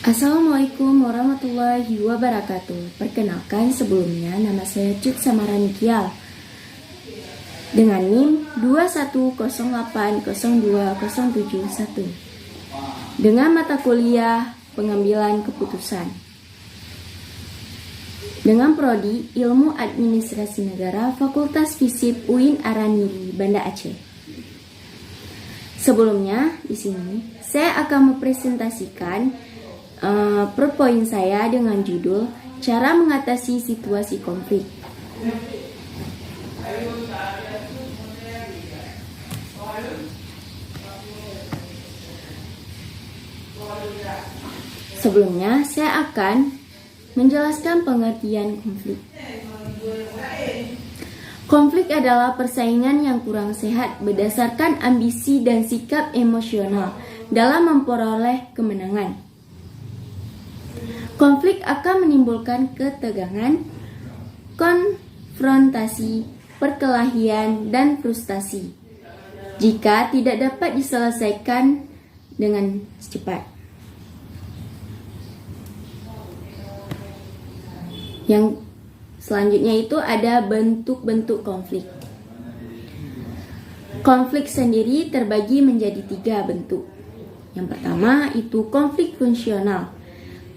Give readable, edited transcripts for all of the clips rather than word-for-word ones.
Assalamualaikum warahmatullahi wabarakatuh. Perkenalkan, sebelumnya nama saya Cut Samaranikial dengan NIM 2108020771 dengan mata kuliah pengambilan keputusan dengan prodi Ilmu Administrasi Negara Fakultas Fisip UIN Araniri, Banda Aceh. Sebelumnya di sini saya akan mempresentasikan PowerPoint saya dengan judul Cara Mengatasi Situasi Konflik. Sebelumnya saya akan menjelaskan pengertian konflik. Konflik adalah persaingan yang kurang sehat berdasarkan ambisi dan sikap emosional dalam memperoleh kemenangan. Konflik akan menimbulkan ketegangan, konfrontasi, perkelahian, dan frustasi jika tidak dapat diselesaikan dengan cepat. Yang selanjutnya itu ada bentuk-bentuk konflik. Konflik sendiri terbagi menjadi 3 bentuk. Yang pertama itu konflik fungsional.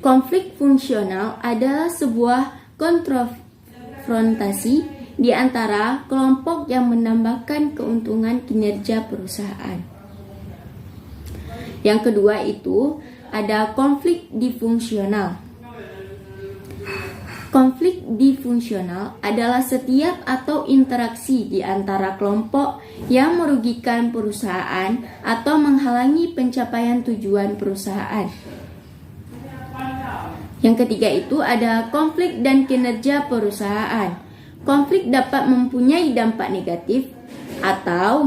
Konflik fungsional adalah sebuah konfrontasi di antara kelompok yang menambahkan keuntungan kinerja perusahaan. Yang kedua itu ada konflik difungsional. Konflik difungsional adalah setiap atau interaksi di antara kelompok yang merugikan perusahaan atau menghalangi pencapaian tujuan perusahaan. Yang ketiga itu ada konflik dan kinerja perusahaan. Konflik dapat mempunyai dampak negatif atau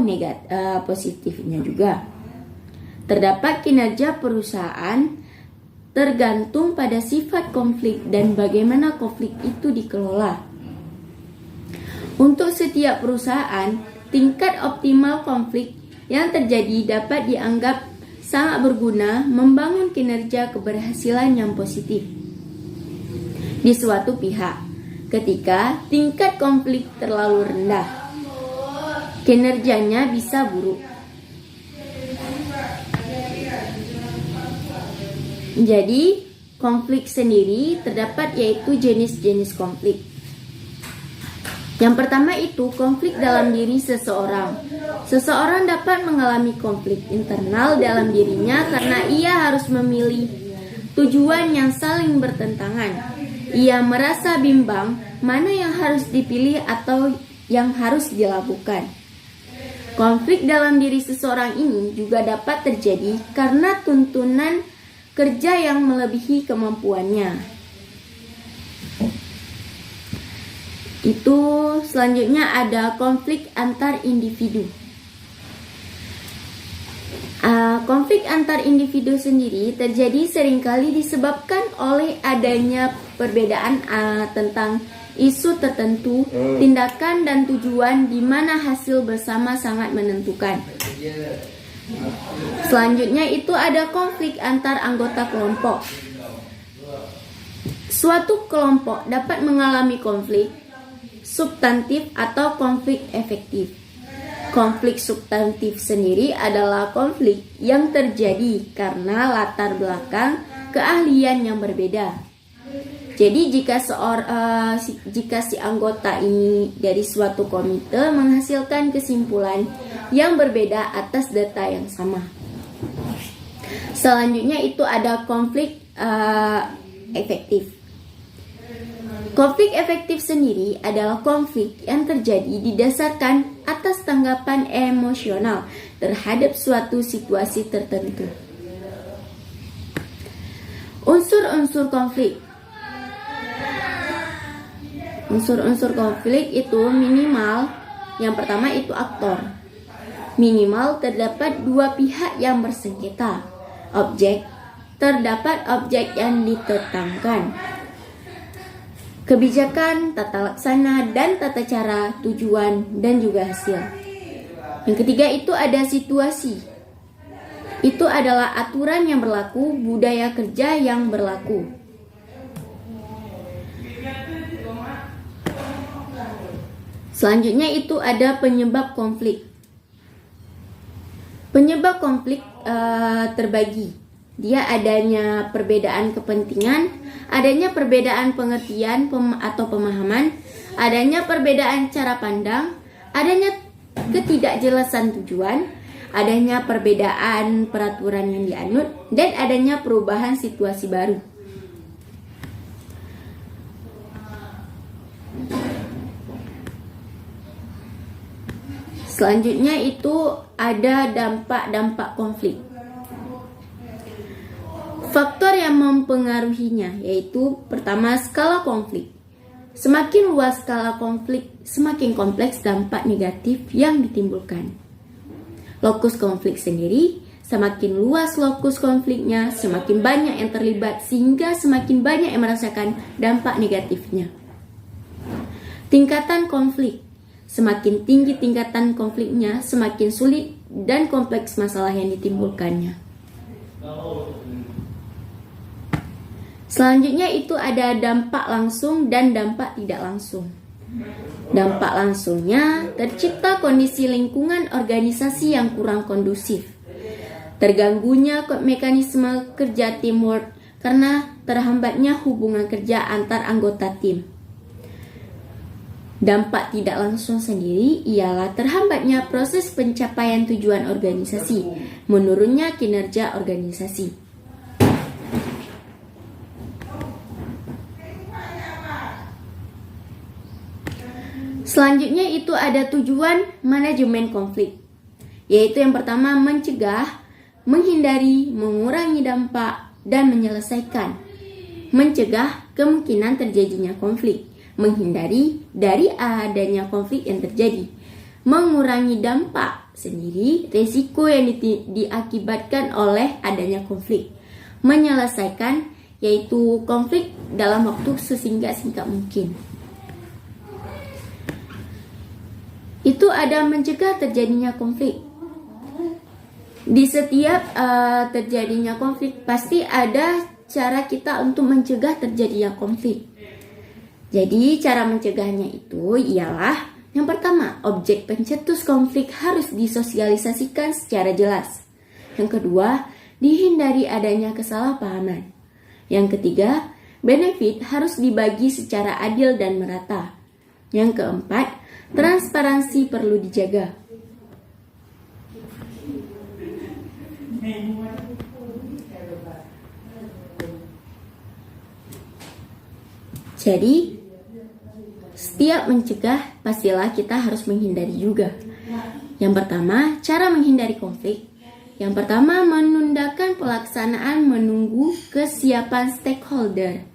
positifnya juga. Terdapat kinerja perusahaan tergantung pada sifat konflik dan bagaimana konflik itu dikelola. Untuk setiap perusahaan, tingkat optimal konflik yang terjadi dapat dianggap sangat berguna membangun kinerja keberhasilan yang positif di suatu pihak. Ketika tingkat konflik terlalu rendah, kinerjanya bisa buruk. Jadi, konflik sendiri terdapat yaitu jenis-jenis konflik. Yang pertama itu konflik dalam diri seseorang. Seseorang dapat mengalami konflik internal dalam dirinya karena ia harus memilih tujuan yang saling bertentangan. Ia merasa bimbang mana yang harus dipilih atau yang harus dilakukan. Konflik dalam diri seseorang ini juga dapat terjadi karena tuntunan kerja yang melebihi kemampuannya. Itu selanjutnya ada konflik antar individu. Konflik antar individu sendiri terjadi seringkali disebabkan oleh adanya perbedaan tentang isu tertentu, tindakan dan tujuan di mana hasil bersama sangat menentukan. Selanjutnya itu ada konflik antar anggota kelompok. Suatu kelompok dapat mengalami konflik substantif atau konflik efektif. Konflik substantif sendiri adalah konflik yang terjadi karena latar belakang keahlian yang berbeda. Jadi jika si anggota ini dari suatu komite menghasilkan kesimpulan yang berbeda atas data yang sama. Selanjutnya itu ada konflik efektif. Konflik efektif sendiri adalah konflik yang terjadi didasarkan atas tanggapan emosional terhadap suatu situasi tertentu. Unsur-unsur konflik. Unsur-unsur konflik itu minimal, yang pertama itu aktor. Minimal terdapat 2 pihak yang bersengketa. Objek, terdapat objek yang ditetapkan. Kebijakan, tata laksana, dan tata cara, tujuan, dan juga hasil. Yang ketiga itu ada situasi. Itu adalah aturan yang berlaku, budaya kerja yang berlaku. Selanjutnya itu ada penyebab konflik. Penyebab konflik terbagi. Dia adanya perbedaan kepentingan, adanya perbedaan pengertian atau pemahaman, adanya perbedaan cara pandang, adanya ketidakjelasan tujuan, adanya perbedaan peraturan yang dianut, dan adanya perubahan situasi baru. Selanjutnya itu ada dampak-dampak konflik. Faktor yang mempengaruhinya yaitu pertama, skala konflik. Semakin luas skala konflik, semakin kompleks dampak negatif yang ditimbulkan. Lokus konflik sendiri, semakin luas lokus konfliknya, semakin banyak yang terlibat sehingga semakin banyak yang merasakan dampak negatifnya. Tingkatan konflik. Semakin tinggi tingkatan konfliknya, semakin sulit dan kompleks masalah yang ditimbulkannya. Selanjutnya itu ada dampak langsung dan dampak tidak langsung. Dampak langsungnya, tercipta kondisi lingkungan organisasi yang kurang kondusif. Terganggunya mekanisme kerja teamwork karena terhambatnya hubungan kerja antar anggota tim. Dampak tidak langsung sendiri ialah terhambatnya proses pencapaian tujuan organisasi, menurunnya kinerja organisasi. Selanjutnya itu ada tujuan manajemen konflik, yaitu yang pertama mencegah, menghindari, mengurangi dampak, dan menyelesaikan. Mencegah kemungkinan terjadinya konflik, menghindari dari adanya konflik yang terjadi, mengurangi dampak sendiri, resiko yang diakibatkan oleh adanya konflik, menyelesaikan yaitu konflik dalam waktu sesingkat-singkat mungkin. Itu ada mencegah terjadinya konflik. Di setiap terjadinya konflik pasti ada cara kita untuk mencegah terjadinya konflik. Jadi cara mencegahnya itu ialah yang pertama, objek pencetus konflik harus disosialisasikan secara jelas. Yang kedua, dihindari adanya kesalahpahaman. Yang ketiga, benefit harus dibagi secara adil dan merata. Yang keempat, transparansi perlu dijaga. Jadi, setiap mencegah pastilah kita harus menghindari juga. Yang pertama, cara menghindari konflik. Yang pertama, menundakan pelaksanaan menunggu kesiapan stakeholder.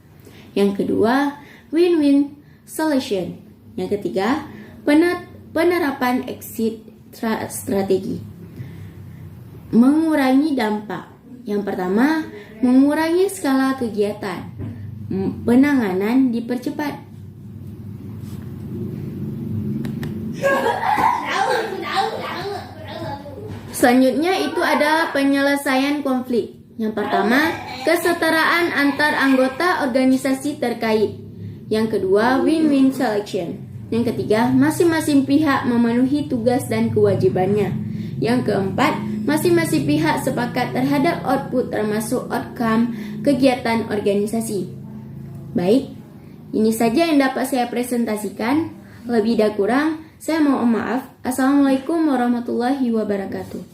Yang kedua, win-win solution. Yang ketiga, penerapan exit strategi. Mengurangi dampak. Yang pertama, mengurangi skala kegiatan. Penanganan dipercepat. Selanjutnya itu adalah penyelesaian konflik. Yang pertama, kesetaraan antar anggota organisasi terkait. Yang kedua, win-win selection. Yang ketiga, masing-masing pihak memenuhi tugas dan kewajibannya. Yang keempat, masing-masing pihak sepakat terhadap output termasuk outcome kegiatan organisasi. Baik, ini saja yang dapat saya presentasikan. Lebih dan kurang, saya mohon maaf. Assalamualaikum warahmatullahi wabarakatuh.